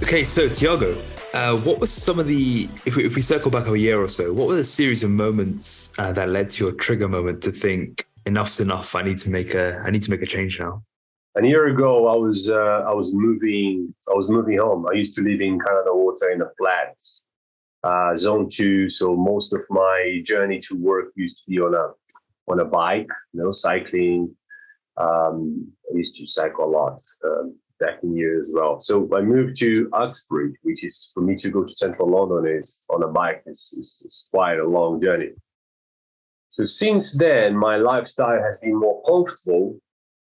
Okay, so Thiago, what was some of the, if we circle back a year or so, what were the series of moments that led to your trigger moment to think enough's enough? I need to make a change now. A year ago, I was moving home. I used to live in Canada Water in a flat, zone 2. So most of my journey to work used to be on a bike, cycling. I used to cycle a lot back in year as well. So I moved to Uxbridge, which is for me to go to central London is on a bike. It's quite a long journey. So since then, my lifestyle has been more comfortable,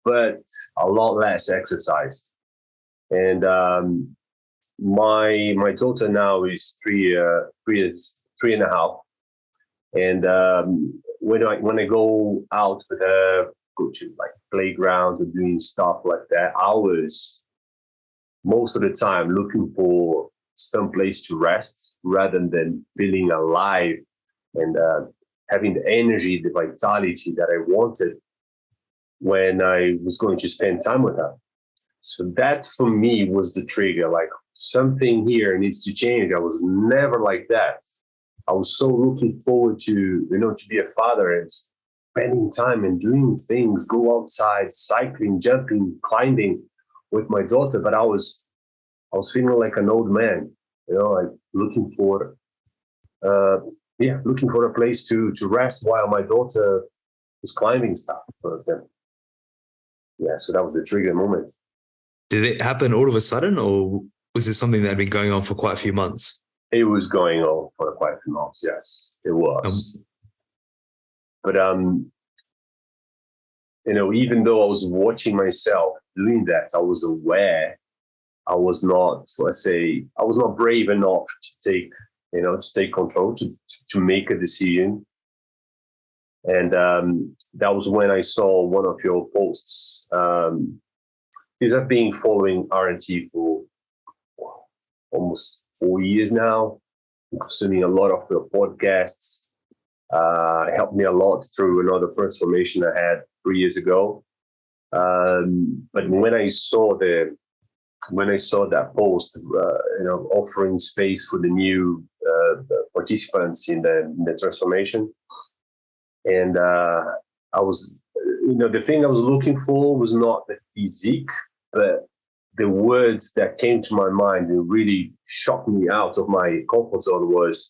but a lot less exercise. And my daughter now is 3.5. And when I go out with her, go to like playgrounds and doing stuff like that, I was most of the time looking for some place to rest rather than feeling alive and having the energy, the vitality that I wanted when I was going to spend time with her. So that for me was the trigger, like something here needs to change. I was never like that. I was so looking forward to be a father and spending time and doing things, go outside, cycling, jumping, climbing with my daughter. But I was feeling like an old man, like looking for a place to rest while my daughter was climbing stuff, for example. Yeah, so that was the trigger moment. Did it happen all of a sudden, or was it something that had been going on for quite a few months? It was going on for quite a few months, yes, it was. But even though I was watching myself doing that, I was aware I was not, I was not brave enough to take control, to make a decision. And that was when I saw one of your posts. Because I've been following R&T for almost 4 years now, consuming a lot of your podcasts. Helped me a lot through another transformation I had 3 years ago. But when I saw that post, offering space for the new participants in the transformation, and I was, the thing I was looking for was not the physique, but the words that came to my mind and really shocked me out of my comfort zone was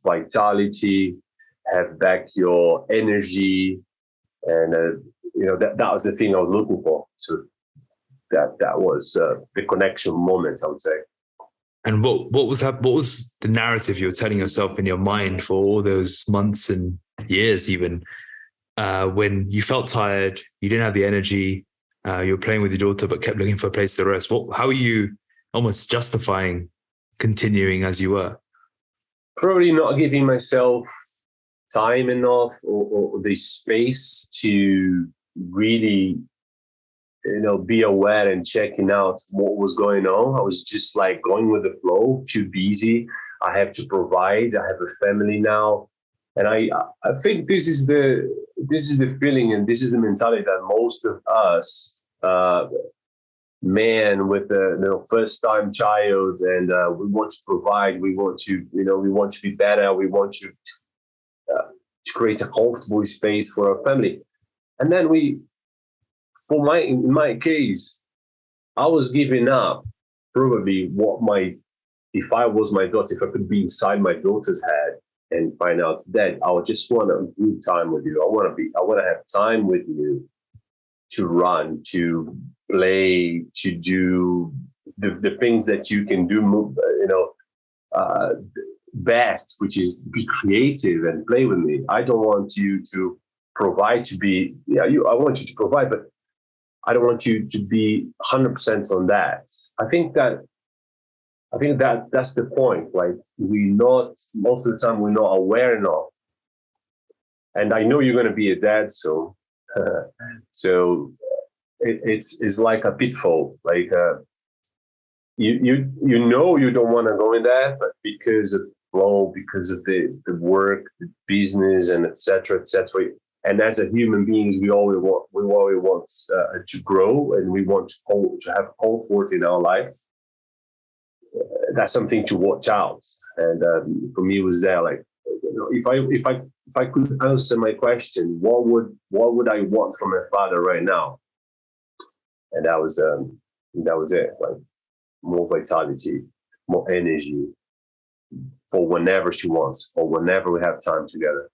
vitality, have back your energy, and that was the thing I was looking for. So that was the connection moment, I would say. And what was the narrative you were telling yourself in your mind for all those months and years, even when you felt tired, you didn't have the energy, you were playing with your daughter but kept looking for a place to rest? How are you almost justifying continuing as you were? Probably not giving myself time enough or the space to really be aware and checking out what was going on. I was just like going with the flow, too busy. I have to provide. I have a family now, and I think this is the feeling and this is the mentality that most of us men with the first time child, and we want to provide. We want to be better. We want to create a comfortable space for our family, and then in my case, I was giving up probably if I was my daughter, if I could be inside my daughter's head and find out that I would just want a good time with you. I want to have time with you to run, to play, to do the things that you can do, best, which is be creative and play with me. I don't want you to provide I want you to provide, but I don't want you to be 100% on that. I think that's the point. Like most of the time we're not aware enough. And I know you're going to be a dad soon. So it's like a pitfall. Like you don't want to go in that, but because of flow, because of the work, the business, and etc. And as a human beings, we always want to grow, and we want to have comfort in our lives. that's something to watch out. And for me, it was there like, if I could answer my question, what would I want from my father right now? And that was it. Like more vitality, more energy for whenever she wants or whenever we have time together.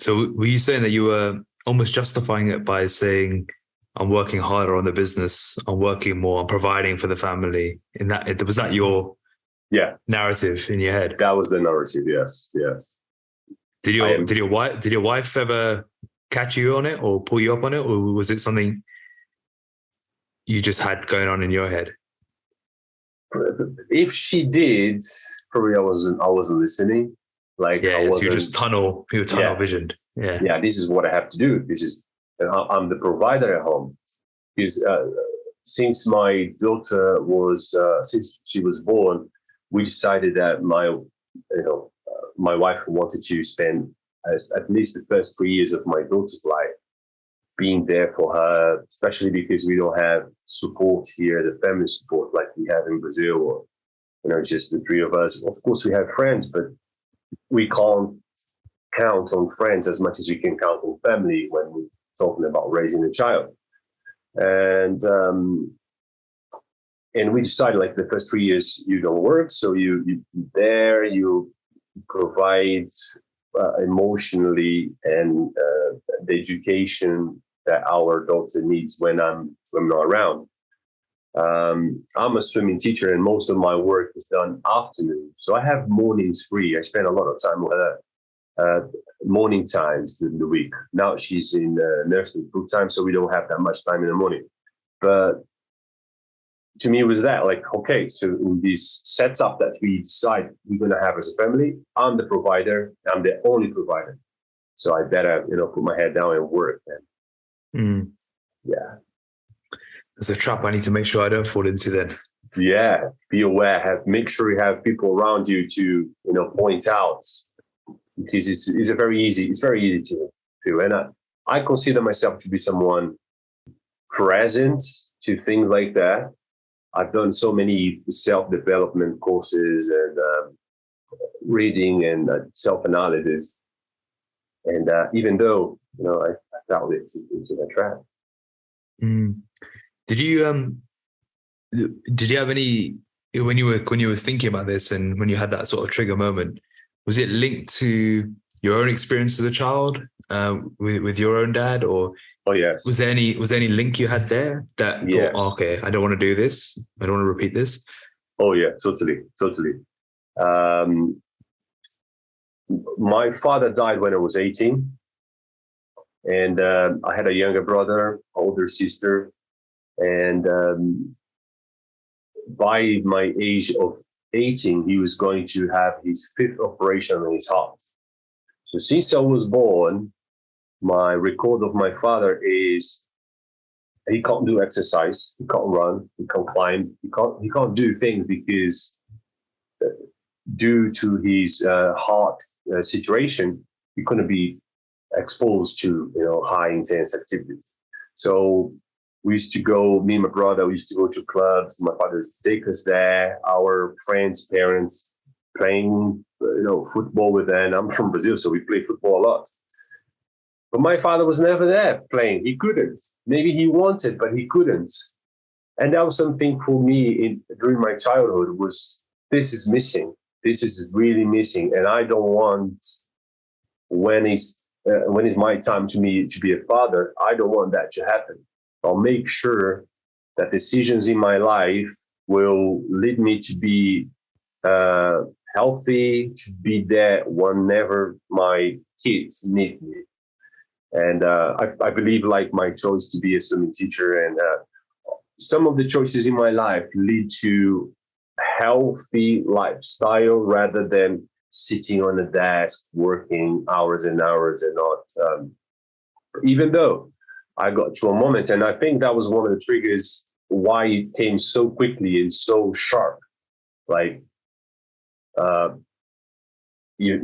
So were you saying that you were almost justifying it by saying, I'm working harder on the business, I'm working more, I'm providing for the family? Was that your narrative in your head? That was the narrative. Yes. Did your wife ever catch you on it or pull you up on it, or was it something you just had going on in your head? If she did, probably I wasn't listening. Like you're just tunnel visioned. Yeah, this is what I have to do. I'm the provider at home. Because since my daughter since she was born, we decided that my wife wanted to spend at least the first 3 years of my daughter's life being there for her, especially because we don't have support here, the family support like we have in Brazil, or just the three of us. Of course, we have friends, but we can't count on friends as much as we can count on family when we're talking about raising a child. And we decided like the first 3 years you don't work, so you provide emotionally and the education that our daughter needs when I'm not around. I'm a swimming teacher, and most of my work is done afternoon, so I have mornings free. I spend a lot of time with her morning times in the week. Now she's in nursery full time, so we don't have that much time in the morning. But to me, it was that like, okay, so in this setup that we decide we're going to have as a family, I'm the provider. I'm the only provider. So I better, put my head down and work. And yeah. There's a trap I need to make sure I don't fall into then. Yeah. Be aware. Make sure you have people around you to, point out, because it's very easy to do. And I consider myself to be someone present to things like that. I've done so many self-development courses and reading and self-analysis. And even though, I fell into that trap. Did you have any, when you were thinking about this and when you had that sort of trigger moment, was it linked to your own experience as a child with your own dad, or oh yes, was there any link you had there that yes. thought, okay, I don't want to do this, I don't want to repeat this? Oh yeah, totally. My father died when I was 18, and I had a younger brother, older sister, and by my age of 18, he was going to have his 5th operation on his heart. So since I was born, my record of my father is he can't do exercise, he can't run, he can't climb, he can't do things because due to his heart situation, he couldn't be exposed to high intense activities. So we used to go, me and my brother, we used to go to clubs. My father used to take us there, our friends, parents, playing football with them. I'm from Brazil, so we play football a lot. But my father was never there playing. He couldn't. Maybe he wanted, but he couldn't. And that was something for me during my childhood was, this is missing. This is really missing. And I don't want, when it's my time to be a father, I don't want that to happen. I'll make sure that decisions in my life will lead me to be healthy, to be there whenever my kids need me. And I believe like my choice to be a swimming teacher and some of the choices in my life lead to healthy lifestyle rather than sitting on a desk, working hours and hours and not, even though I got to a moment, and I think that was one of the triggers why it came so quickly and so sharp. Like, you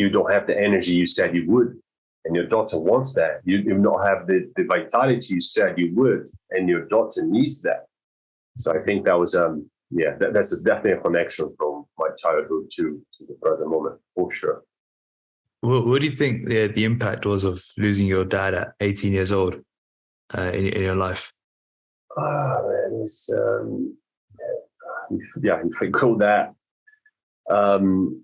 don't have the energy you said you would, and your daughter wants that. You don't have the vitality you said you would, and your daughter needs that. So I think that was yeah, that's definitely a connection from my childhood to the present moment, for sure. What do you think the impact was of losing your dad at 18 years old in your life? Ah, man, yeah, if I go that, um,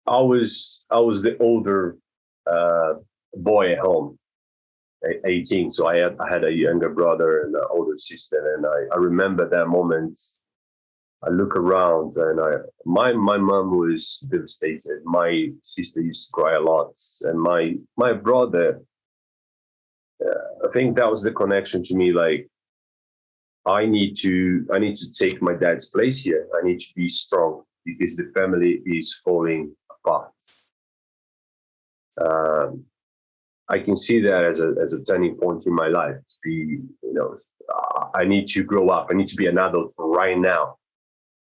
I was the older uh, boy at home, 18. So I had a younger brother and an older sister, and I remember that moment. I look around, and my mom was devastated. My sister used to cry a lot, and my brother. I think that was the connection to me. Like, I need to take my dad's place here. I need to be strong because the family is falling apart. Um, I can see that as a turning point in my life. I need to grow up. I need to be an adult right now.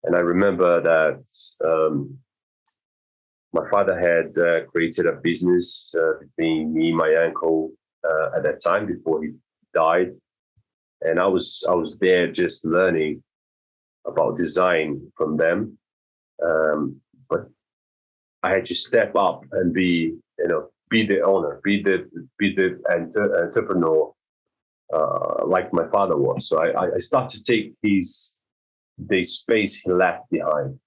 And I remember that my father had created a business between me, my uncle, at that time before he died, and I was there just learning about design from them. But I had to step up and be the owner, be the entrepreneur, like my father was. So I started to take the space he left behind.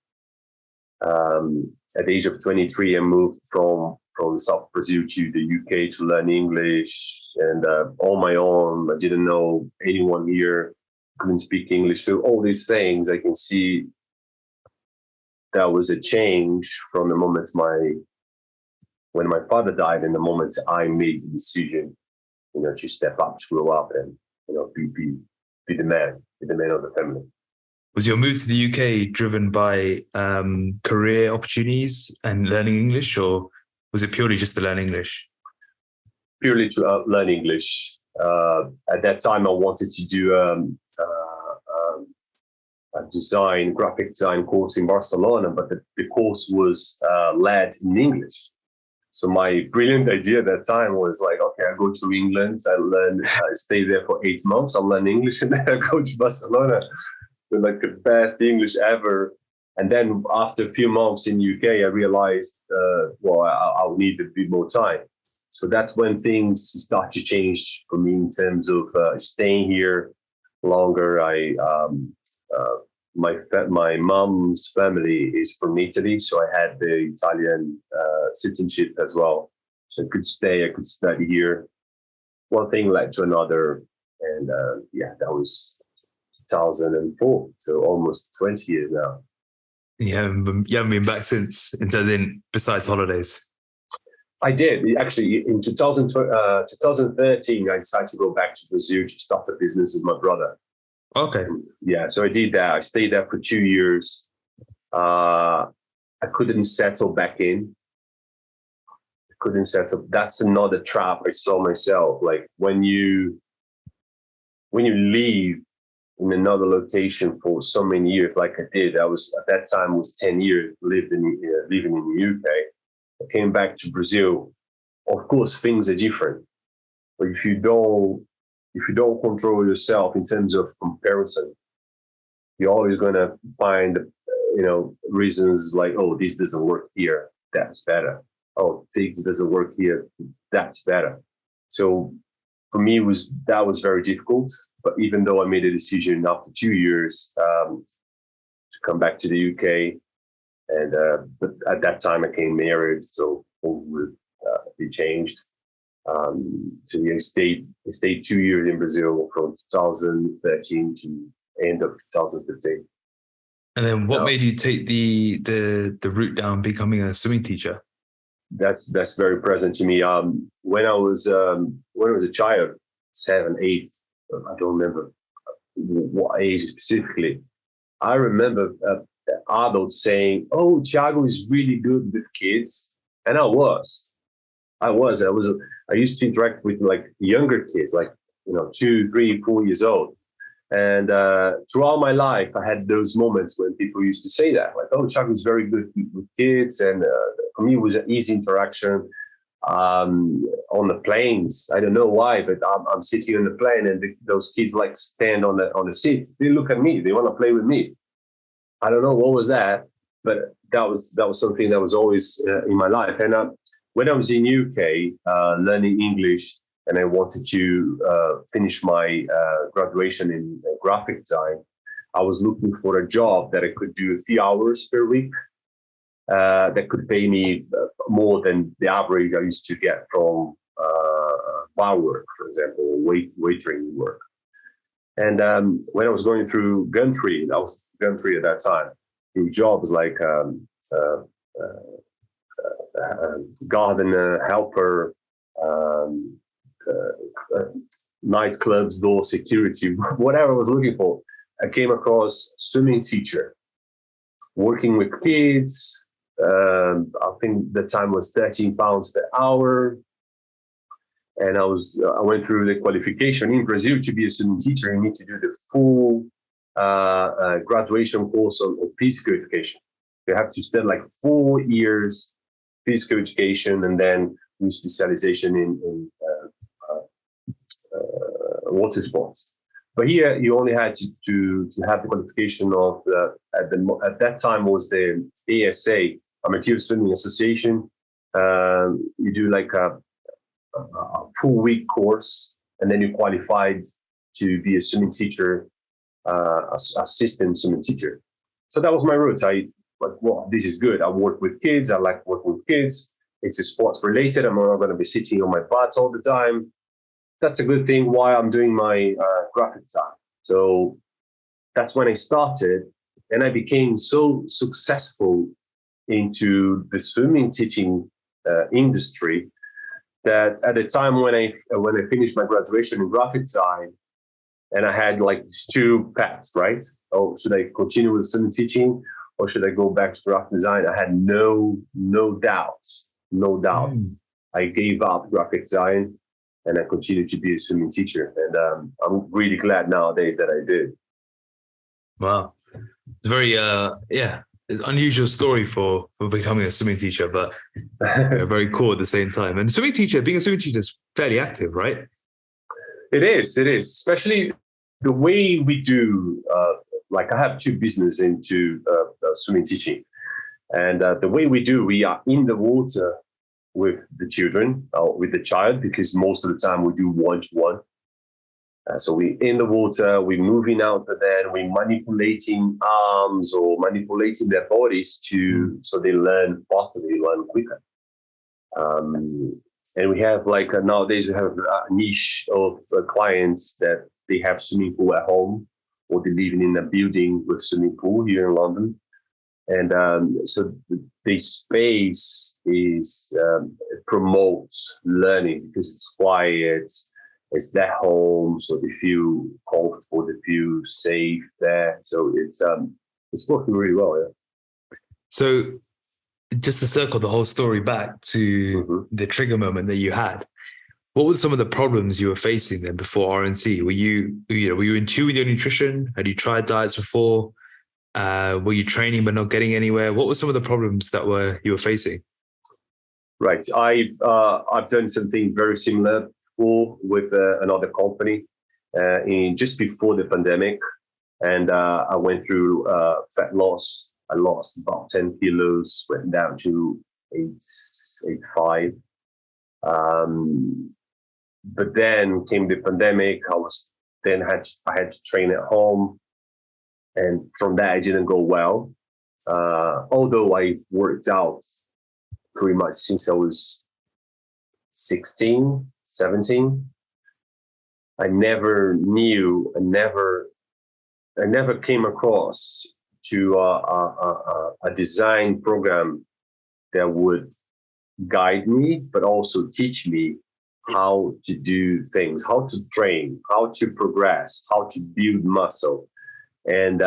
At the age of 23, I moved from South Brazil to the UK to learn English, and on my own. I didn't know anyone here, couldn't speak English. So all these things, I can see that was a change from the moment when my father died, and the moment I made the decision, to step up, to grow up, and be the man of the family. Was your move to the UK driven by career opportunities and learning English, or was it purely just to learn English? Purely to learn English. At that time, I wanted to do a graphic design course in Barcelona, but the course was led in English. So my brilliant idea at that time was like, okay, I go to England, I stay there for 8 months, I'll learn English, and then I go to Barcelona with like the best English ever. And then after a few months in UK, I realized, I'll need a bit more time. So that's when things start to change for me in terms of staying here longer. My mom's family is from Italy, so I had the Italian citizenship as well. So I could stay, I could study here. One thing led to another, and that was 2004, so almost 20 years now. You haven't been back since, besides holidays. I did. Actually, in 2013, I decided to go back to Brazil to start a business with my brother. Okay. Yeah, so I did that. I stayed there for 2 years. I couldn't settle back in. Couldn't settle. That's another trap I saw myself. Like when you leave in another location for so many years, like I did. I was at that time was 10 years living in the UK. I came back to Brazil. Of course, things are different. But if you don't control yourself in terms of comparison, you're always going to find, reasons like, oh, this doesn't work here, that's better. Oh, this doesn't work here, that's better. So for me, that was very difficult. But even though I made a decision after 2 years to come back to the UK, and but at that time I came married, so things would be changed. So I stayed 2 years in Brazil from 2013 to end of 2015. And then what made you take the route down becoming a swimming teacher? That's very present to me. When I was a child, 7, 8, I don't remember what age specifically. I remember adults saying, "Oh, Thiago is really good with kids," and I used to interact with like younger kids, like 2, 3, 4 years old. And throughout my life, I had those moments when people used to say that, like, "Oh, Thiago is very good with kids," and for me, it was an easy interaction. On the planes, I don't know why, but I'm sitting on the plane, and those kids like stand on the seat. They look at me. They want to play with me. I don't know what was that, but that was something that was always in my life. And when I was in UK learning English, and I wanted to finish my graduation in graphic design, I was looking for a job that I could do a few hours per week that could pay me more than the average I used to get from bar work, for example, waitering work. And when I was going through Gumtree, I was Gumtree at that time, through jobs like garden helper, um, nightclubs, door security, whatever I was looking for, I came across swimming teacher, working with kids. I think the time was £13 per hour. And I went through the qualification. In Brazil, to be a swimming teacher, you need to do the full graduation course of physical education. You have to spend like 4 years physical education and then do specialization in water sports. But here, you only had to have the qualification of at that time was the ASA, Amateur Swimming Association. You do like a full week course, and then you qualified to be a swimming teacher, assistant swimming teacher. So that was my route. I like, well, this is good. I work with kids. I like working with kids. It's a sports related. I'm not going to be sitting on my butt all the time. That's a good thing while I'm doing my graphic design. So that's when I started, and I became so successful into the swimming teaching industry that at the time when I finished my graduation in graphic design, and I had like these two paths, right? Oh, should I continue with swimming teaching, or should I go back to graphic design? I had no doubts. I gave up graphic design, and I continued to be a swimming teacher. And I'm really glad nowadays that I did. Wow. It's very, it's an unusual story for becoming a swimming teacher, but very cool at the same time. And being a swimming teacher is fairly active, right? It is, especially the way we do, like I have two businesses into swimming teaching. And the way we are in the water with the children, with the child, because most of the time we do one-to-one. So we're in the water, we're moving out of there, we're manipulating arms or manipulating their bodies so they learn faster, they learn quicker. And we have nowadays we have a niche of clients that they have swimming pool at home, or they're living in a building with swimming pool here in London. And so the space promotes learning because it's quiet. It's their home, so they feel comfortable, they feel safe there. So it's working really well, yeah. So just to circle the whole story back to the trigger moment that you had, what were some of the problems you were facing then before RNT? Were you in tune with your nutrition? Had you tried diets before? Were you training but not getting anywhere? What were some of the problems that you were facing? Right, I've done something very similar with another company just before the pandemic, and I went through fat loss. I lost about 10 kilos, went down to 8.5. But then came the pandemic. I had to train at home, and from that it didn't go well. Although I worked out pretty much since I was 16, 17, I never came across to a design program that would guide me, but also teach me how to do things, how to train, how to progress, how to build muscle. And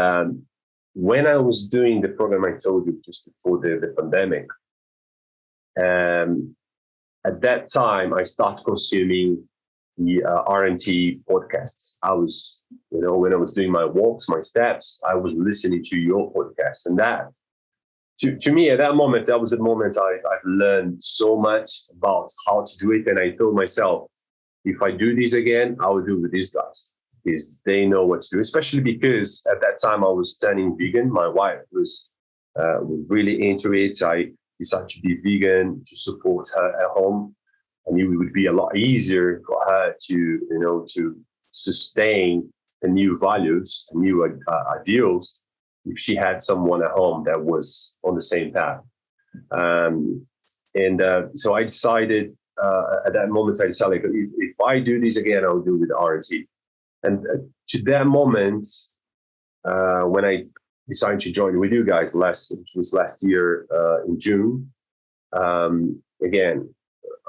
when I was doing the program I told you just before the pandemic, at that time, I started consuming the RNT podcasts. I was, when I was doing my walks, my steps, I was listening to your podcast. And that, to me, at that moment, that was the moment I've learned so much about how to do it. And I told myself, if I do this again, I will do it with these guys. is they know what to do, especially because at that time I was turning vegan. My wife was really into it. I decided to be vegan to support her at home. I knew it would be a lot easier for her to sustain the new values, the new ideals, if she had someone at home that was on the same path. So I decided at that moment, I decided like, if I do this again, I'll do it with R&T. And to that moment, when I decided to join with you guys last year in June, again,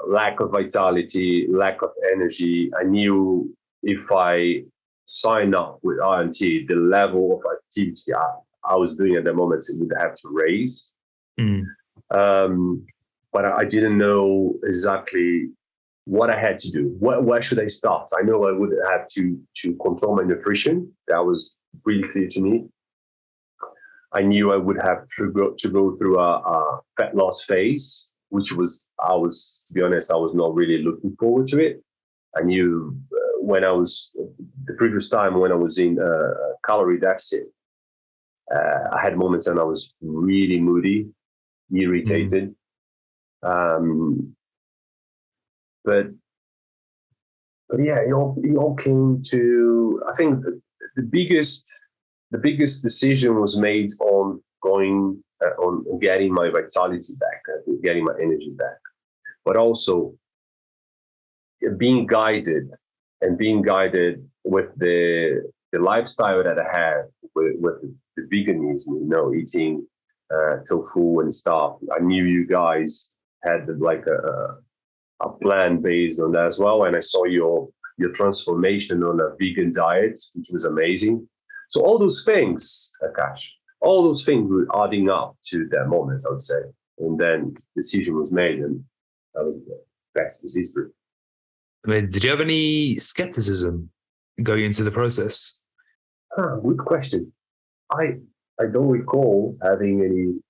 lack of vitality, lack of energy. I knew if I sign up with R&T, the level of activity I was doing at the moment would have to raise. But I didn't know exactly what I had to do. Where should I start? I know I would have to control my nutrition. That was really clear to me. I knew I would have to go through a fat loss phase, which to be honest, I was not really looking forward to it. I knew the previous time when I was in a calorie deficit, I had moments when I was really moody, irritated. But yeah, it all came to, I think the biggest decision was made on going on getting my vitality back, getting my energy back, but also being guided with the lifestyle that I had with the veganism, eating tofu and stuff. I knew you guys had like a plan based on that as well, and I saw your transformation on a vegan diet, which was amazing. So all those things, Akash, all those things were adding up to that moment, I would say. And then decision was made, and the rest was history. I mean, did you have any skepticism going into the process? Good question. I don't recall having any.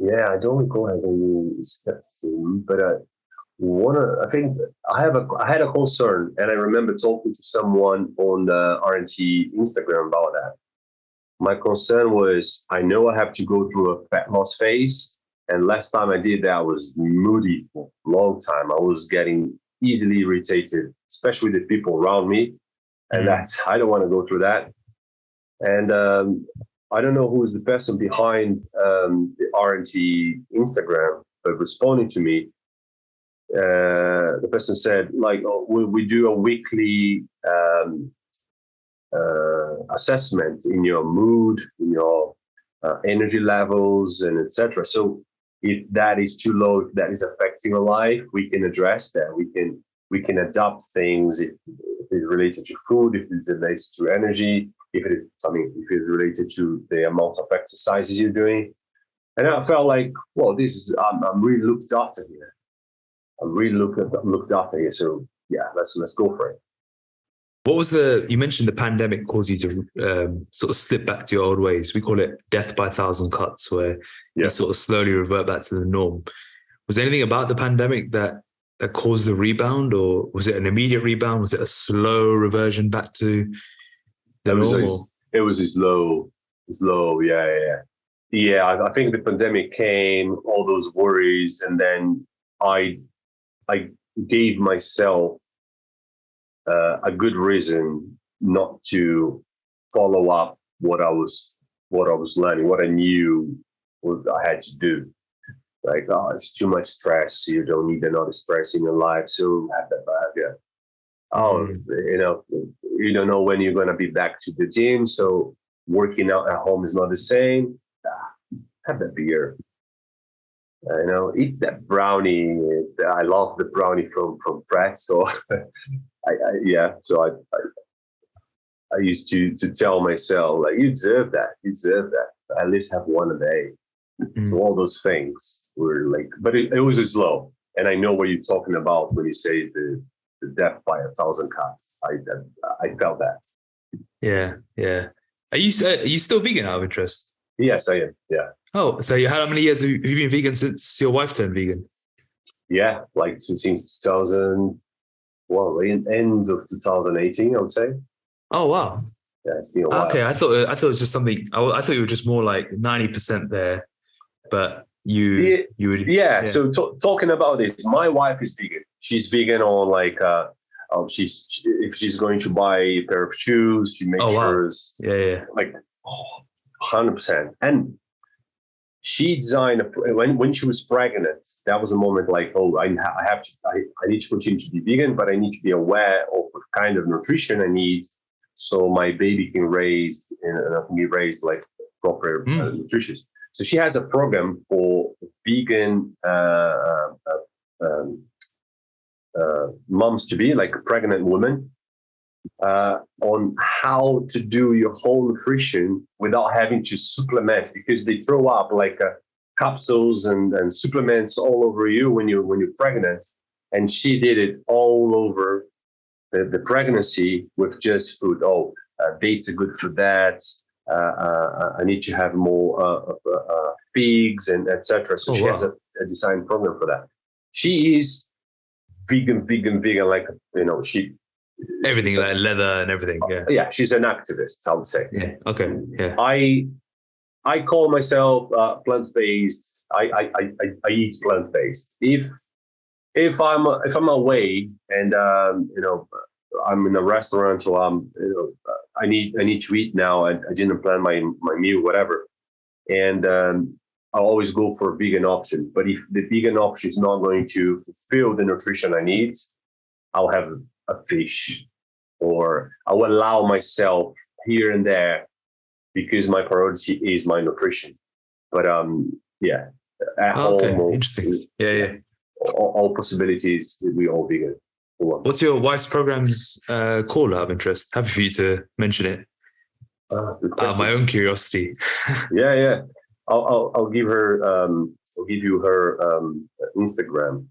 Yeah, I don't recall having any skepticism, but I think I had a concern, and I remember talking to someone on the R&T Instagram about that. My concern was, I know I have to go through a fat loss phase, and last time I did that, I was moody for a long time. I was getting easily irritated, especially with the people around me, and I don't want to go through that. And I don't know who is the person behind the R&T Instagram, but responding to me, the person said, like, we do a weekly assessment in your mood, in your energy levels, and etc. So if that is too low, if that is affecting your life, we can address that. We can adapt things if it's related to food, if it's related to energy, if it's related to the amount of exercises you're doing. And I felt like, well, I'm really looked after here. I'm really looked after here. So yeah, let's go for it. What was you mentioned the pandemic caused you to sort of slip back to your old ways. We call it death by 1,000 cuts, where you sort of slowly revert back to the norm. Was there anything about the pandemic that caused the rebound, or was it an immediate rebound? Was it a slow reversion back to the normal? It was slow. Yeah, I think the pandemic came, all those worries, and then I gave myself a good reason not to follow up what I was learning, what I knew I had to do. Like, it's too much stress. You don't need another stress in your life. So have that behavior. You don't know when you're going to be back to the gym. So working out at home is not the same. Have that beer. Eat that brownie. I love the brownie from Pratt. So I used to tell myself, like, you deserve that. At least have one a day. So all those things were like, but it was slow. And I know what you're talking about when you say the death by 1,000 cuts. I felt that. Yeah. Are you still vegan out of interest? Yes, I am. Yeah. Oh, so how many years have you been vegan since your wife turned vegan? Yeah, like since 2000. well, in end of 2018, I would say. Oh wow. Yeah, it's been a while. Okay, I thought it was just something. I thought you were just more like 90% there, but you would Yeah. So talking about this, my wife is vegan. She's vegan on like if she's going to buy a pair of shoes, she makes Oh wow. sure Yeah. like 100%. And she designed when she was pregnant. That was a moment like, oh, I have to, I need to continue to be vegan, but I need to be aware of what kind of nutrition I need, so my baby can be raised like proper nutritious. So she has a program for vegan moms to be, like pregnant women, on how to do your whole nutrition without having to supplement, because they throw up like capsules and supplements all over you when you're pregnant. And she did it all over the pregnancy with just food. Oh, dates are good for that. I need to have more figs and etc. So she has a design program for that. She is vegan, like, she Everything like leather and everything. Yeah, she's an activist, I would say. Yeah. Okay. Yeah. I call myself plant-based. I eat plant-based. If I'm away and I'm in a restaurant, or I need to eat now. I didn't plan my meal, whatever, and I'll always go for a vegan option. But if the vegan option is not going to fulfill the nutrition I need, I'll have a fish, or I will allow myself here and there, because my priority is my nutrition. But at home, interesting. Yeah. All possibilities. We all vegan. What's your wife's program's called, out of interest? Happy for you to mention it. My own curiosity. Yeah. I'll give her. I'll give you her Instagram.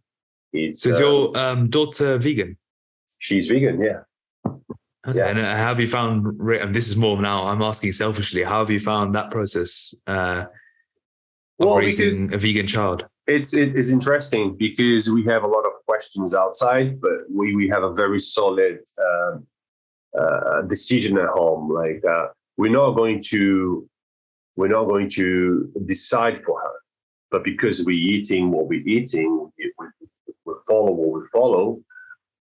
So is your daughter vegan? She's vegan, yeah. Okay. Yeah. And how have you found, and this is more now, I'm asking selfishly, how have you found that process of raising a vegan child? It's interesting, because we have a lot of questions outside, but we have a very solid decision at home. Like we're not going to decide for her, but because we're eating what we're eating, we follow what we follow.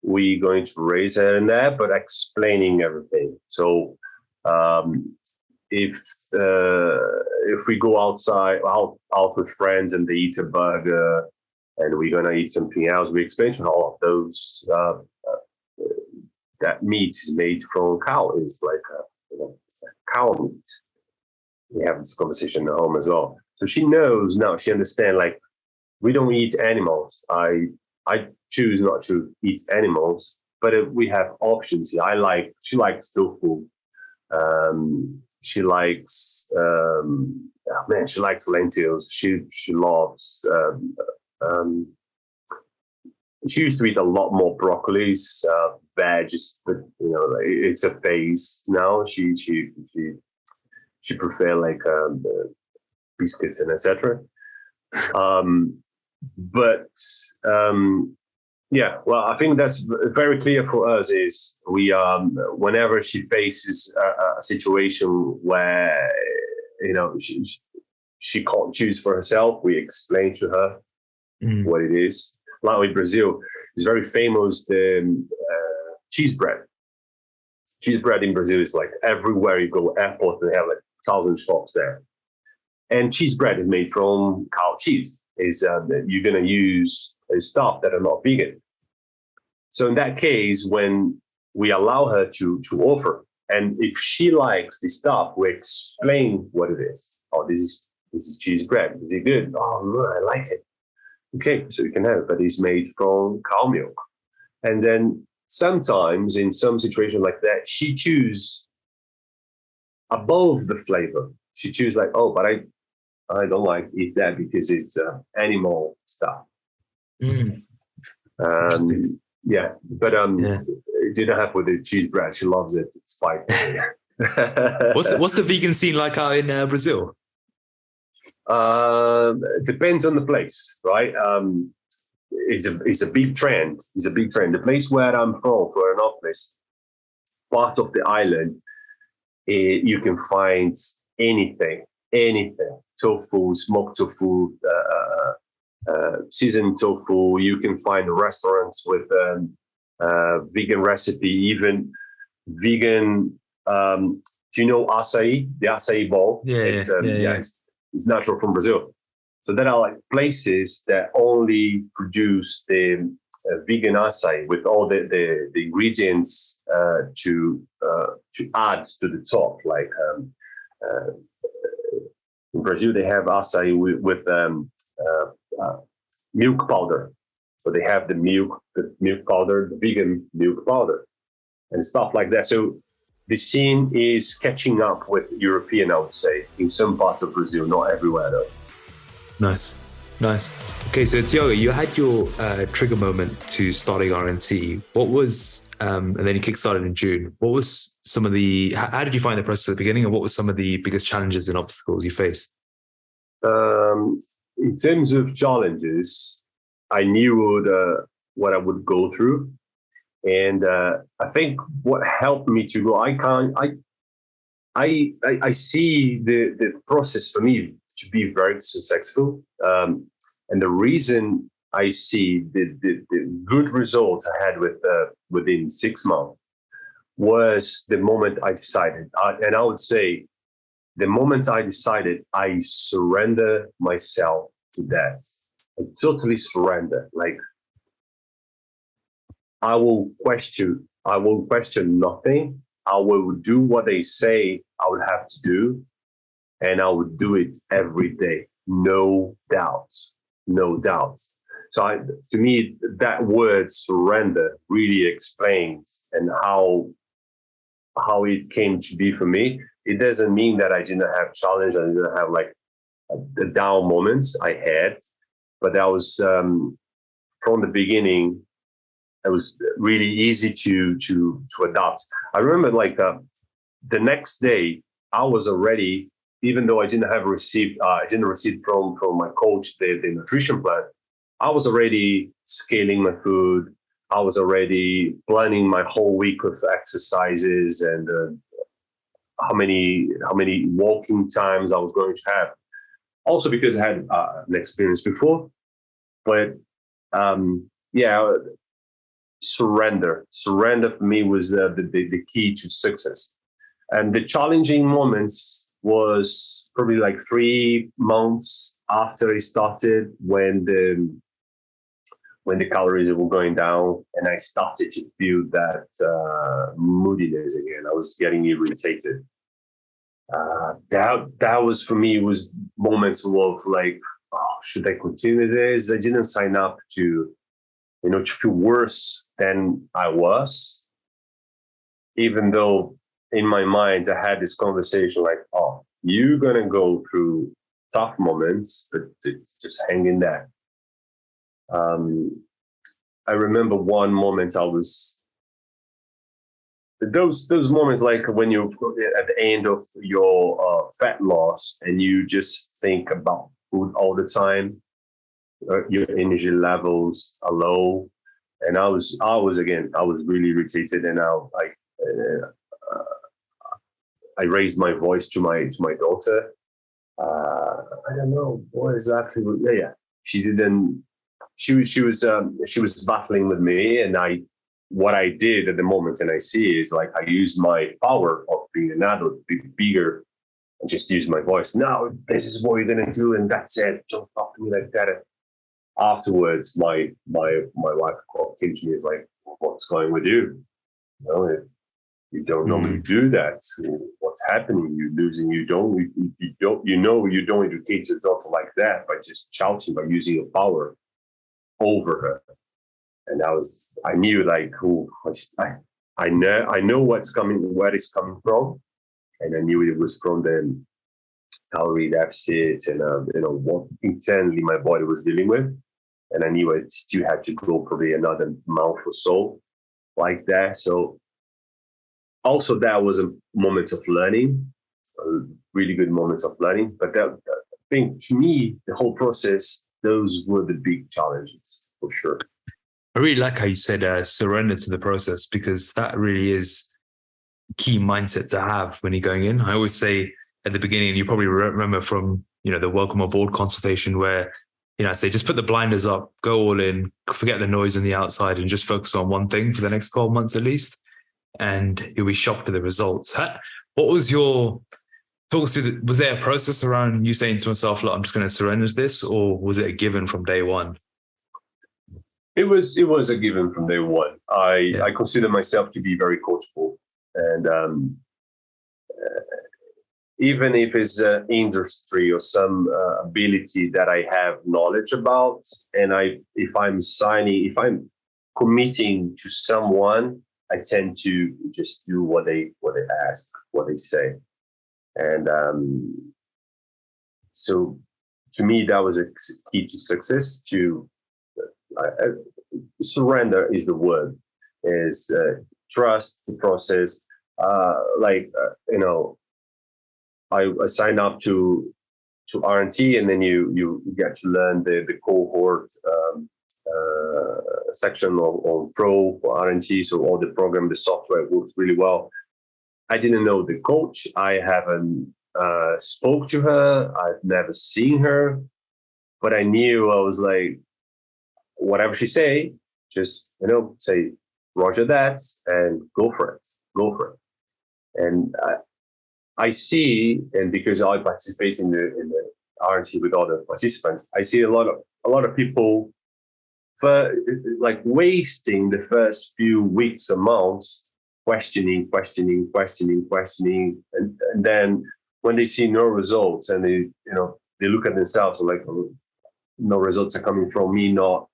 We're going to raise her in that, but explaining everything. So if we go out with friends and they eat a burger and we're gonna eat something else, we explain to her all of those. That meat is made from cow. It's like cow meat. We have this conversation at home as well. So she knows now. She understands. Like, we don't eat animals. I choose not to eat animals, but we have options here. She likes tofu. She likes she likes lentils. She loves she used to eat a lot more broccolis, veggies, but it's a phase now. She prefer like biscuits and etc. Yeah, well, I think that's very clear for us. Is we whenever she faces a situation where she can't choose for herself, we explain to her what it is. Like with Brazil, it's very famous, the cheese bread. Cheese bread in Brazil is like everywhere you go, airport, they have like 1,000 shops there. And cheese bread is made from cow cheese. Is you're going to use stuff that are not vegan. So in that case, when we allow her to offer, and if she likes the stuff, we explain what it is. Oh, this is cheese bread. Is it good? Oh, no, I like it. Okay, so you can have it, but it's made from cow milk. And then sometimes in some situation like that, she chooses above the flavor. She chooses like, oh, but I don't like eat that because it's animal stuff. Yeah, but it didn't happen with the cheese bread. She loves it. It's spicy. What's the vegan scene like out in Brazil? Depends on the place, right? is a big trend. It's a big trend. The place where I'm from, Florianopolis, part of the island, you can find anything, tofu, smoked tofu, seasoned tofu. You can find restaurants with vegan recipe, even vegan. Do you know acai? The acai bowl. It's natural from Brazil. So there are like places that only produce the vegan acai with all the ingredients to add to the top. Like in Brazil, they have acai with milk powder. So they have the milk powder, the vegan milk powder, and stuff like that. So the scene is catching up with European, I would say, in some parts of Brazil, not everywhere though. Nice. Okay, so Thiago, you had your trigger moment to starting RNT. What was, and then you kickstarted in June. What was some of the, how did you find the process at the beginning, and what were some of the biggest challenges and obstacles you faced? In terms of challenges, I knew what I would go through. And I think what helped me to go, I see the process for me to be very successful. And the reason I see the good results I had within 6 months was the moment I decided. And I would say the moment I decided, I surrender myself to that. I totally surrender. Like, I will question nothing. I will do what they say I would have to do, and I would do it every day. No doubts. So to me, that word surrender really explains and how it came to be for me. It doesn't mean that I didn't have challenge. I didn't have like the down moments I had, but that was from the beginning. It was really easy to adopt. I remember like the next day I was already, even though I didn't receive from my coach the nutrition plan, I was already scaling my food. I was already planning my whole week of exercises and how many walking times I was going to have. Also because I had an experience before, but surrender for me was the key to success. And the challenging moments was probably like 3 months after I started, when the calories were going down and I started to feel that moodiness again. I was getting irritated. That was for me, was moments of like, oh, should I continue this? I didn't sign up to feel worse than I was, even though in my mind I had this conversation like, oh, you're gonna go through tough moments, but just hang in there. I remember one moment I was, those moments like when you're at the end of your fat loss and you just think about food all the time. Your energy levels are low, and I was really irritated, and I raised my voice to my daughter. I don't know what exactly. Yeah. She didn't. She was battling with me, and what I did at the moment, and I see is like I used my power of being an adult, be bigger, and just use my voice. Now this is what you're gonna do, and that's it. Don't talk to me like that. Afterwards, my wife came to me, is like, what's going with you? You don't normally do that. What's happening? You're losing. You don't educate your daughter like that by just shouting, by using your power over her. And I knew like, I know what's coming, where it's coming from, and I knew it was from the calorie deficit and what internally my body was dealing with. And I knew I still had to go probably another month or so like that. So also that was a moment of learning, a really good moment of learning. But I think to me, the whole process, those were the big challenges. for sure. I really like how you said surrender to the process, because that really is key mindset to have when you're going in. I always say at the beginning, and you probably remember from, the welcome aboard consultation where, I say, just put the blinders up, go all in, forget the noise on the outside and just focus on one thing for the next 12 months at least. And you'll be shocked at the results. What was your, talk us through, was there a process around you saying to myself, look, I'm just going to surrender to this, or was it a given from day one? It was a given from day one. I consider myself to be very coachable. And even if it's an industry or some ability that I have knowledge about, and if I'm committing to someone, I tend to just do what they ask, what they say, and so to me that was a key to success. Surrender is the word. Is trust the process. I signed up to R&T, and then you get to learn the cohort section on Pro for R&T. So all the program, the software works really well. I didn't know the coach. I haven't spoke to her. I've never seen her, but I knew, I was like, whatever she say, just say Roger that and go for it. And I see, and because I participate in the R&T with other participants, I see a lot of people wasting the first few weeks or months questioning, and then when they see no results, and they look at themselves and like, oh, no results are coming from me, not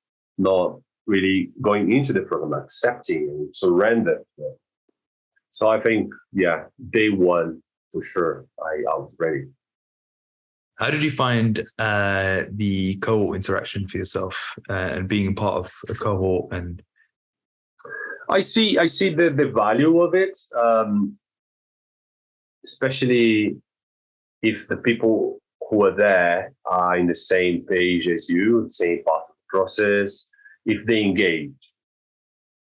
really going into the program, accepting and surrender. So I think, day one, for sure, I was ready. How did you find the cohort interaction for yourself and being part of a cohort? And I see the value of it, especially if the people who are there are in the same page as you, the same part of the process, if they engage.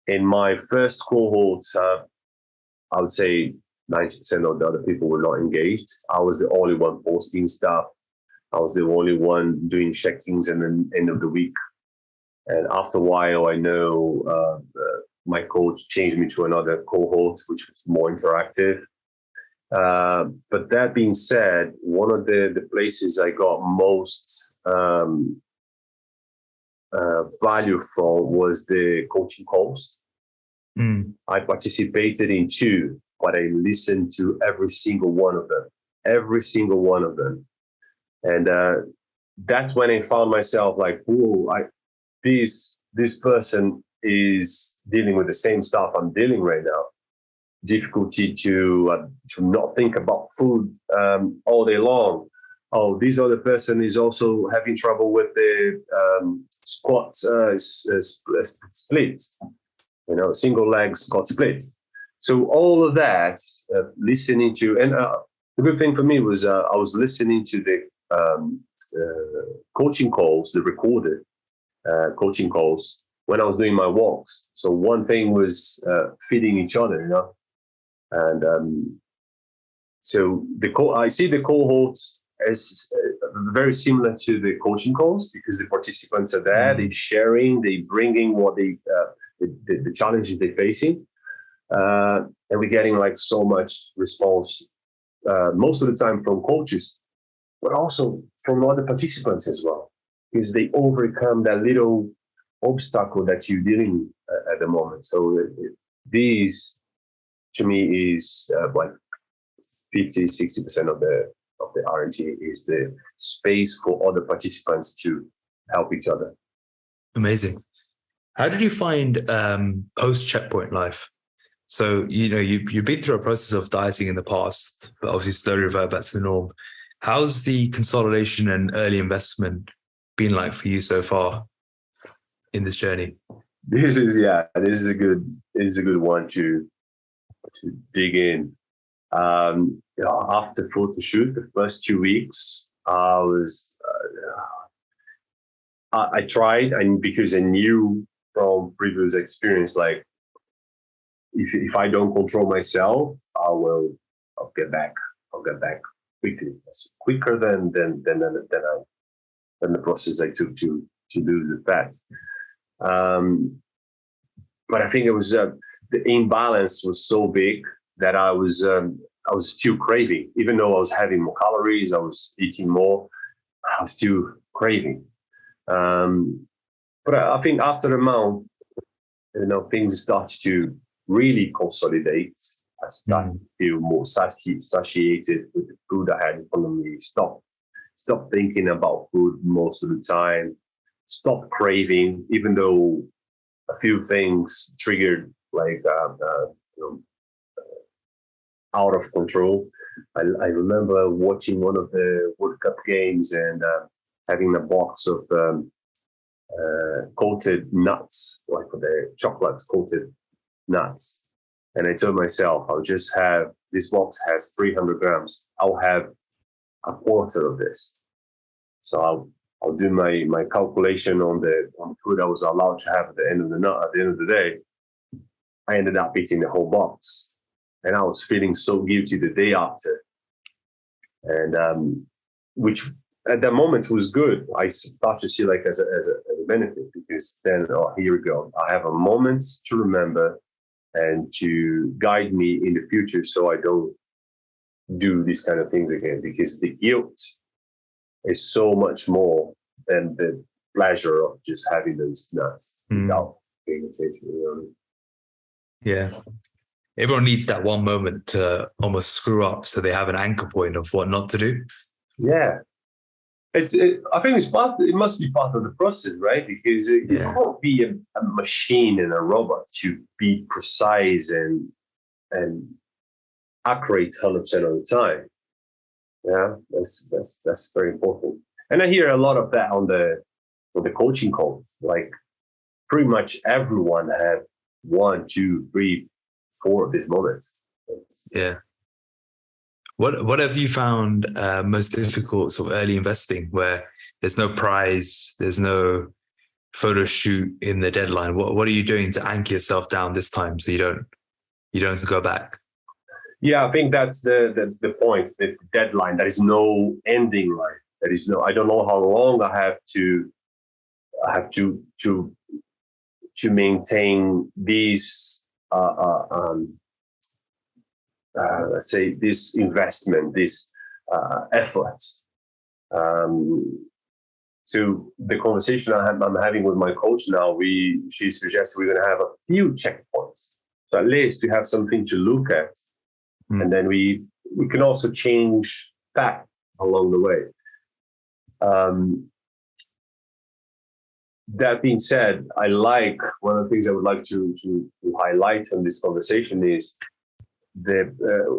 In my first cohort, I would say 90% of the other people were not engaged. I was the only one posting stuff. I was the only one doing check-ins and then end of the week. And after a while, I know my coach changed me to another cohort, which was more interactive. But that being said, one of the places I got most value from was the coaching calls. I participated in 2, but I listened to every single one of them. And that's when I found myself like, whoa, this person is dealing with the same stuff I'm dealing right now. Difficulty to not think about food all day long. Oh, this other person is also having trouble with the squat split. Single leg squat split. So all of that, listening to, and the good thing for me was I was listening to the coaching calls, the recorded coaching calls when I was doing my walks. So one thing was feeding each other, and so I see the cohorts as very similar to the coaching calls, because the participants are there, they're sharing, they bringing what they the challenges they're facing, and we're getting like so much response most of the time from coaches, but also from other participants as well, because they overcome that little obstacle that you're dealing with at the moment. So these, to me, is like 50-60% of the R&T is the space for other participants to help each other. Amazing. How did you find post checkpoint life? So you've been through a process of dieting in the past, but obviously slowly revert back to the norm. How's the consolidation and early investment been like for you so far in this journey? This is a good one to dig in. After photo shoot, the first 2 weeks, I I tried, and because I knew from previous experience, like if I don't control myself, I'll get back. I'll get back quickly, quicker than the process I took to lose the fat. But I think it was the imbalance was so big that I was still craving, even though I was having more calories, I was eating more, I was still craving. But I think after a month, things started to really consolidate. I started to feel more satiated with the food I had in front of me. Stop thinking about food most of the time. Stop craving, even though a few things triggered like out of control. I remember watching one of the World Cup games and having a box of coated nuts, like the chocolate coated nuts. And I told myself, I'll just have, this box has 300 grams. I'll have a quarter of this. So I'll do my calculation on the food I was allowed to have at the end of the day. I ended up eating the whole box, and I was feeling so guilty the day after. And which at that moment was good. I started to see like as a benefit, because then, here we go. I have a moment to remember and to guide me in the future, so I don't do these kind of things again, because the guilt is so much more than the pleasure of just having those nuts without paying attention. Yeah. Everyone needs that one moment to almost screw up, so they have an anchor point of what not to do. Yeah. I think it must be part of the process, right? Because you can't be a machine and a robot to be precise and accurate 100% of the time. Yeah, that's very important. And I hear a lot of that on the coaching calls. Like pretty much everyone had 1, 2, 3, 4 of these moments. Yeah. What have you found most difficult sort of early investing, where there's no prize, there's no photo shoot in the deadline? What are you doing to anchor yourself down this time so you don't go back? Yeah, I think that's the point. The deadline. There is no ending line. There is no. I don't know how long I have to maintain these. Let's say this investment, this effort. So the conversation I'm having with my coach now, she suggests we're going to have a few checkpoints. So at least we have something to look at, and then we can also change that along the way. That being said, one of the things I would like to highlight in this conversation is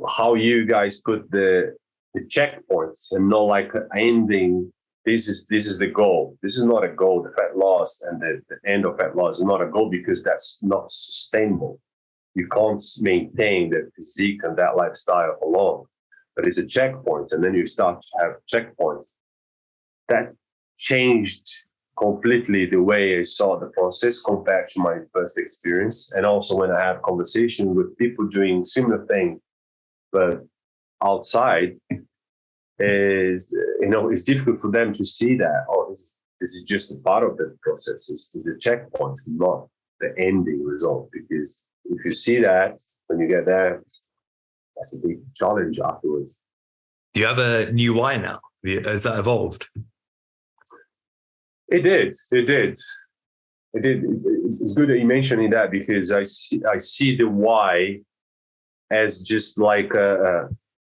how you guys put the checkpoints, and not like ending. This is the goal. This is not a goal. The fat loss and the end of fat loss is not a goal, because that's not sustainable. You can't maintain that physique and that lifestyle for long. But it's a checkpoint, and then you start to have checkpoints. That changed completely the way I saw the process compared to my first experience. And also when I have conversation with people doing similar things, but outside, it's difficult for them to see that, this is just a part of the process. It's a checkpoint, not the ending result. Because if you see that, when you get there, that's a big challenge afterwards. Do you have a new why now? Has that evolved? It did. It's good that you mentioned that, because I see the why as just like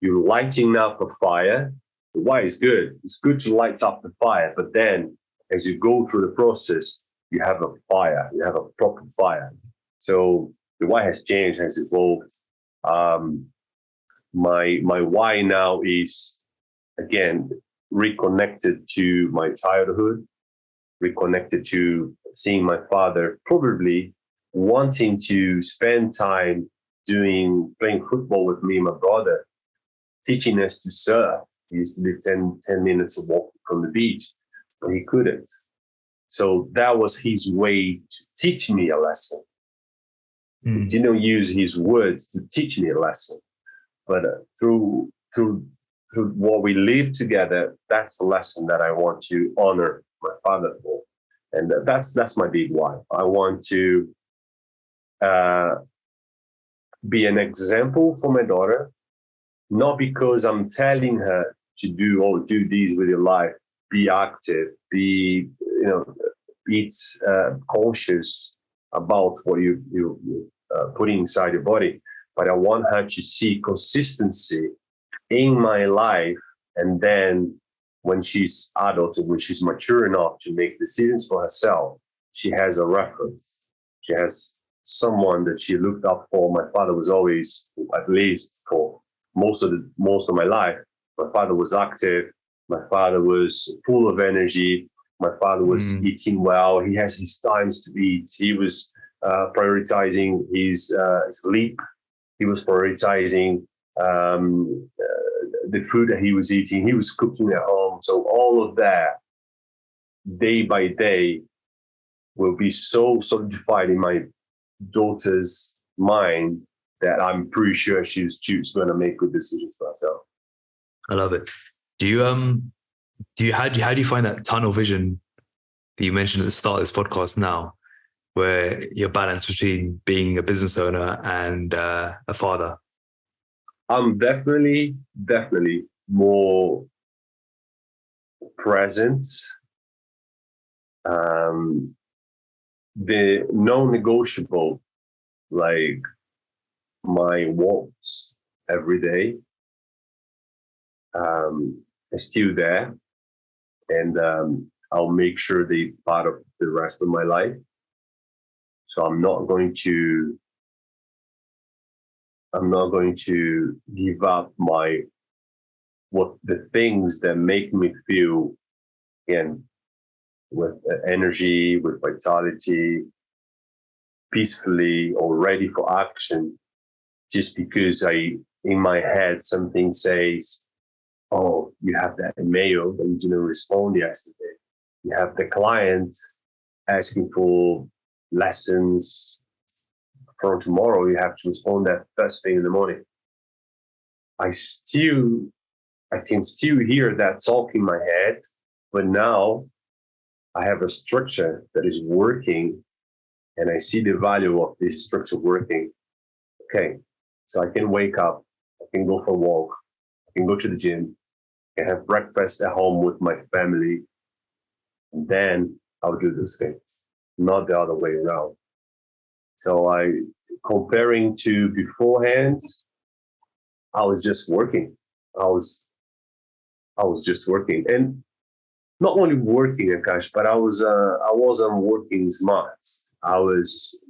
you lighting up a fire. The why is good. It's good to light up the fire, but then as you go through the process, you have a fire. You have a proper fire. So the why has changed, has evolved. My why now is, again, reconnected to my childhood, reconnected to seeing my father probably wanting to spend time playing football with me and my brother, teaching us to surf. He used to be 10 minutes of walk from the beach, but he couldn't. So that was his way to teach me a lesson. He didn't use his words to teach me a lesson, but through what we live together, that's the lesson that I want to honor my father for, and that's my big why. I want to be an example for my daughter, not because I'm telling her to do this with your life, be active, be conscious about what you putting inside your body, but I want her to see consistency in my life, and then when she's adult and when she's mature enough to make decisions for herself, she has a reference. She has someone that she looked up for. My father was always, at least for most of my life, my father was active. My father was full of energy. My father was eating well. He has his times to eat. He was prioritizing his sleep. He was prioritizing the food that he was eating. He was cooking at home. So all of that, day by day, will be so solidified in my daughter's mind that I'm pretty sure she's going to make good decisions for herself. I love it. How do you find that tunnel vision that you mentioned at the start of this podcast now, where you're balanced between being a business owner and a father? I'm definitely more present. The non-negotiable, like my walks every day, is still there, and I'll make sure they're part of the rest of my life. So I'm not going to give up the things that make me feel, again, with energy, with vitality, peacefully, or ready for action, just because in my head something says, oh, you have that email that you didn't respond yesterday. You have the client asking for lessons from tomorrow. You have to respond that first thing in the morning. I can still hear that talk in my head, but now I have a structure that is working, and I see the value of this structure working. Okay, so I can wake up, I can go for a walk, I can go to the gym, I can have breakfast at home with my family, and then I'll do those things, not the other way around. So comparing to beforehand, I was just working. I was just working, and not only working, Akash, but I wasn't working smart. I was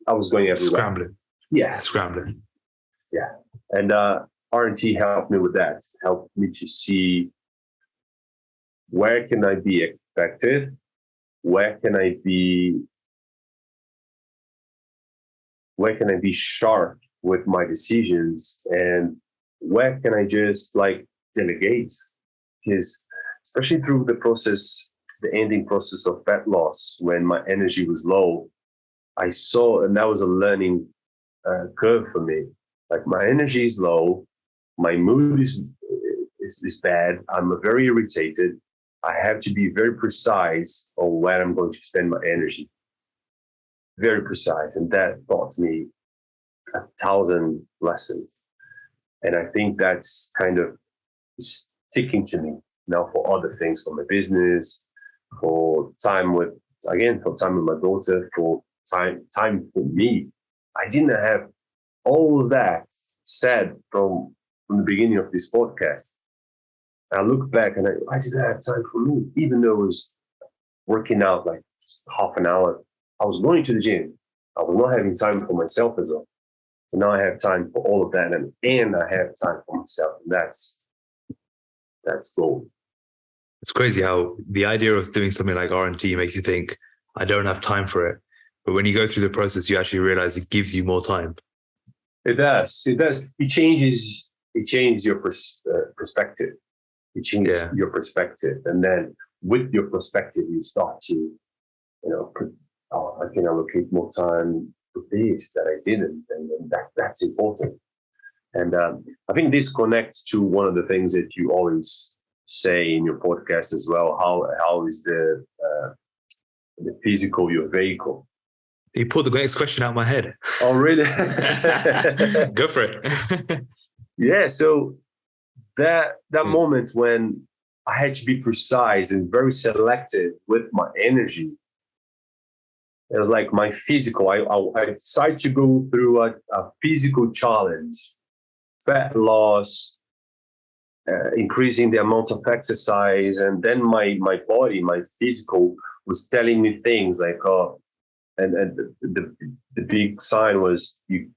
going everywhere. Scrambling. Yeah. Scrambling. Yeah. And R&T helped me with that, helped me to see where can I be effective, where can I be sharp with my decisions, and where can I just delegate? Because especially through the ending process of fat loss, when my energy was low, I saw, and that was a learning curve for me. Like, my energy is low, my mood is bad, I'm very irritated. I have to be very precise on where I'm going to spend my energy. Very precise. And that taught me 1,000 lessons. And I think that's kind of sticking to me now for other things, for my business, for time with my daughter, for time for me. I didn't have all of that said from the beginning of this podcast. I look back and I didn't have time for me, even though I was working out like just half an hour. I was going to the gym. I was not having time for myself as well. So now I have time for all of that, and I have time for myself. And that's gold. It's crazy how the idea of doing something like R&T makes you think, I don't have time for it. But when you go through the process, you actually realize it gives you more time. It does. It changes your perspective. It changes your perspective. And then with your perspective, you start to, I can allocate more time to this that I didn't, and that's important. And I think this connects to one of the things that you always say in your podcast as well. How is the physical your vehicle? You pulled the next question out of my head. Oh, really? Go for it. Yeah. So that moment when I had to be precise and very selective with my energy, it was like my physical. I decided to go through a physical challenge, fat loss, increasing the amount of exercise, and then my body, my physical, was telling me things like, oh, and the big sign was you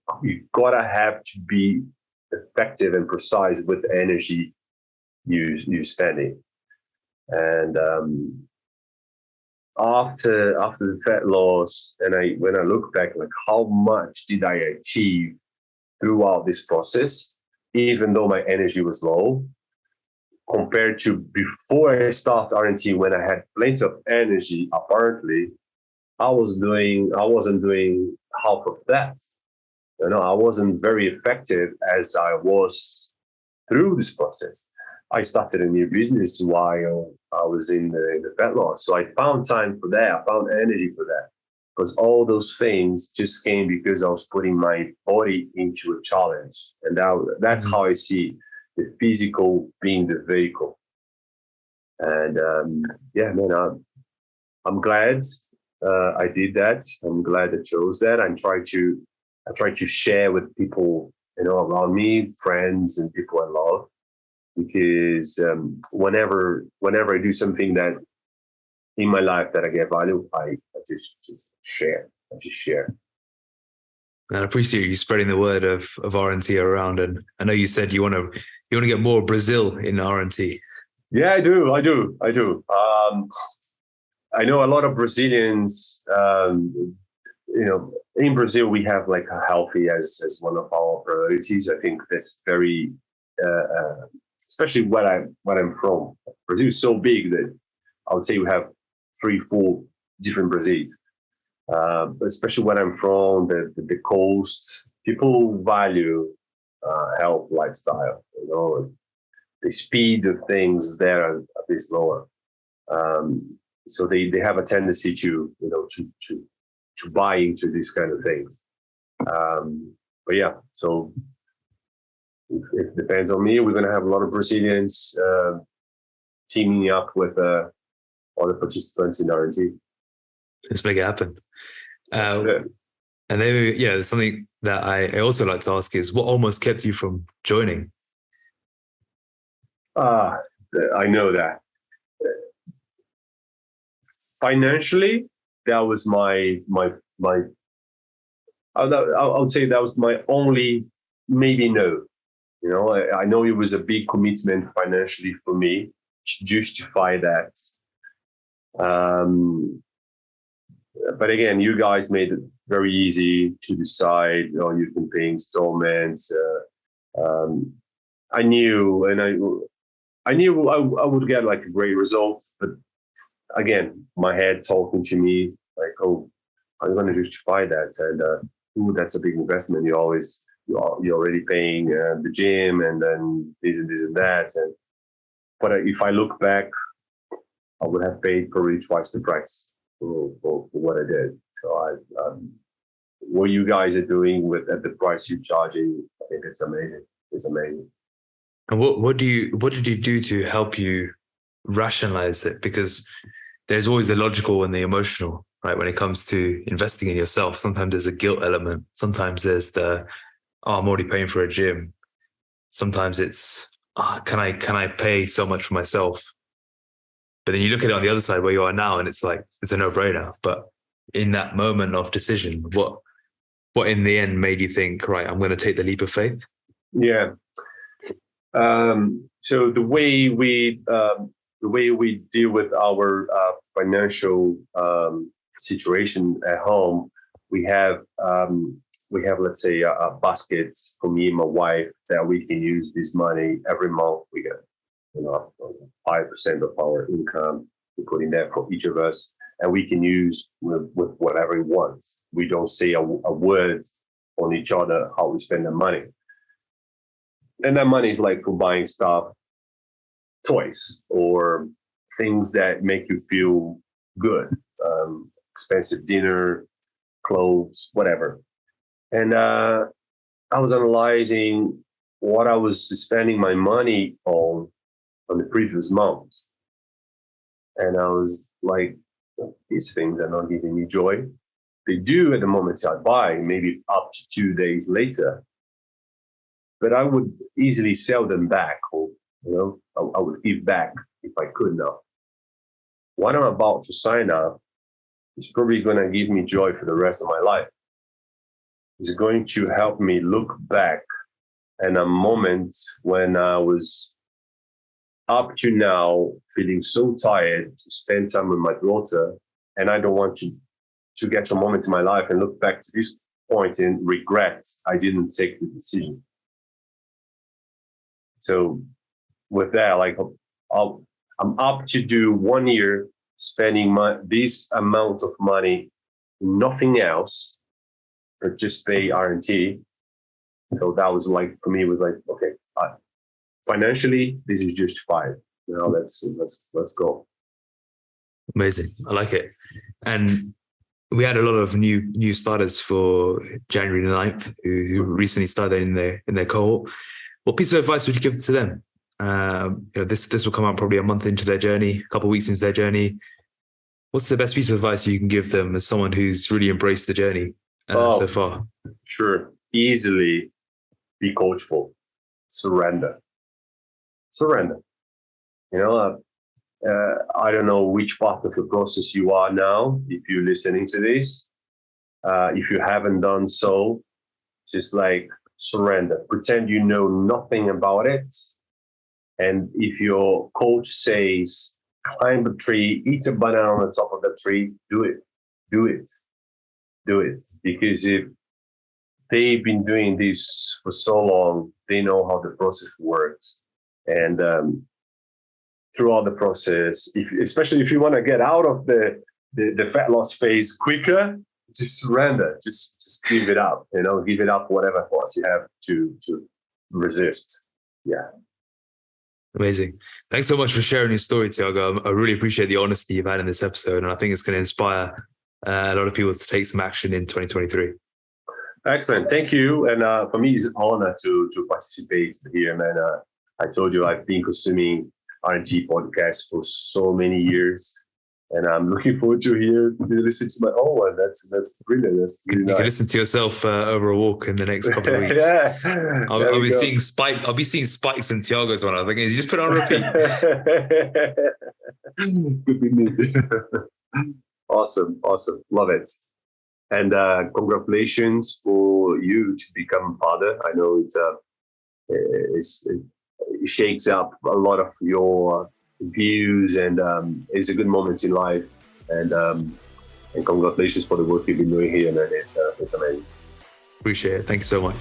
gotta have to be effective and precise with the energy you spending. And after the fat loss, and when I look back, like how much did I achieve throughout this process, even though my energy was low, compared to before I started RNT, when I had plenty of energy. Apparently, I wasn't doing half of that. I wasn't very effective as I was through this process. I started a new business while I was in the fat loss. So I found time for that. I found energy for that. Because all those things just came because I was putting my body into a challenge. And that's how I see the physical being the vehicle. And I'm glad I did that. I'm glad I chose that. I try to share with people, around me, friends and people I love, because whenever I do something that in my life that I get value, I just share. I just share. And I appreciate you spreading the word of RNT around. And I know you said you want to get more Brazil in RNT. Yeah, I do. I know a lot of Brazilians. In Brazil, we have like a healthy as one of our priorities. I think that's very, especially where I'm from. Brazil is so big that I would say we have 3-4 different Brazils. But especially where I'm from, the coast, people value health, lifestyle. The speed of things there are a bit slower. So they have a tendency to buy into these kind of things. But yeah, so if it depends on me, we're going to have a lot of Brazilians teaming up with other participants in RNT. Let's make it happen. And then, there's something that I also like to ask is, what almost kept you from joining? I know that. Financially, that was my I would say that was my only maybe no. I know it was a big commitment financially for me to justify that. But again, you guys made it very easy to decide. You can pay installments. I knew, and I knew I would get like a great result, but again, my head talking to me like, "Oh, how are you going to justify that?" And that's a big investment. You're already paying the gym, and then this and that. But if I look back, I would have paid probably twice the price for what I did. So what you guys are doing at the price you're charging, I think it's amazing. It's amazing. And what did you do to help you rationalize it? Because there's always the logical and the emotional, right? When it comes to investing in yourself, sometimes there's a guilt element. Sometimes there's I'm already paying for a gym. Sometimes it's, can I pay so much for myself? But then you look at it on the other side where you are now, and it's like, it's a no-brainer. But in that moment of decision, what in the end made you think, right, I'm going to take the leap of faith? Yeah. So the way we deal with our financial situation at home, we have let's say a basket for me and my wife that we can use this money every month. We get 5% of our income We put in there for each of us, and we can use with whatever we want. We don't say a word on each other how we spend the money. And that money is like for buying stuff, toys, or things that make you feel good, expensive dinner, clothes, whatever. And I was analyzing what I was spending my money on the previous month. And I was like, these things are not giving me joy. They do at the moment I buy, maybe up to 2 days later. But I would easily sell them back, or I would give back if I could now. What I'm about to sign up is probably going to give me joy for the rest of my life. It's going to help me look back at a moment when I was up to now feeling so tired to spend time with my daughter, and I don't want to get to a moment in my life and look back to this point and regret I didn't take the decision. So with that, like I'm up to do 1 year spending this amount of money, nothing else, or just pay R&T. So that was like, for me, it was like, okay, financially, this is justified. Let's go. Amazing. I like it. And we had a lot of new starters for January 9th who recently started in their cohort. What piece of advice would you give to them? This will come out probably a month into their journey, a couple of weeks into their journey. What's the best piece of advice you can give them as someone who's really embraced the journey so far? Sure. Easily be coachable. Surrender. I don't know which part of the process you are now, if you're listening to this. If you haven't done so, just like surrender. Pretend you know nothing about it. And if your coach says, climb a tree, eat a banana on the top of the tree, do it. Because if they've been doing this for so long, they know how the process works. And throughout the process, especially if you want to get out of the fat loss phase quicker, just surrender, just give it up, give it up whatever thoughts you have to resist. Yeah. Amazing. Thanks so much for sharing your story, Thiago. I really appreciate the honesty you've had in this episode, and I think it's going to inspire a lot of people to take some action in 2023. Excellent. Thank you. And for me, it's an honor to participate here, man. I told you I've been consuming RNG podcasts for so many years, and I'm looking forward to listen to my own one. That's brilliant. That's really nice. You can listen to yourself over a walk in the next couple of weeks. Yeah. I'll be seeing spikes in Thiago's one. I think you just put it on repeat. Could be me. Awesome. Love it. And congratulations for you to become a father. I know it shakes up a lot of your views, and it's a good moment in life. And congratulations for the work you've been doing here, man. It's amazing. Appreciate it. Thank you so much.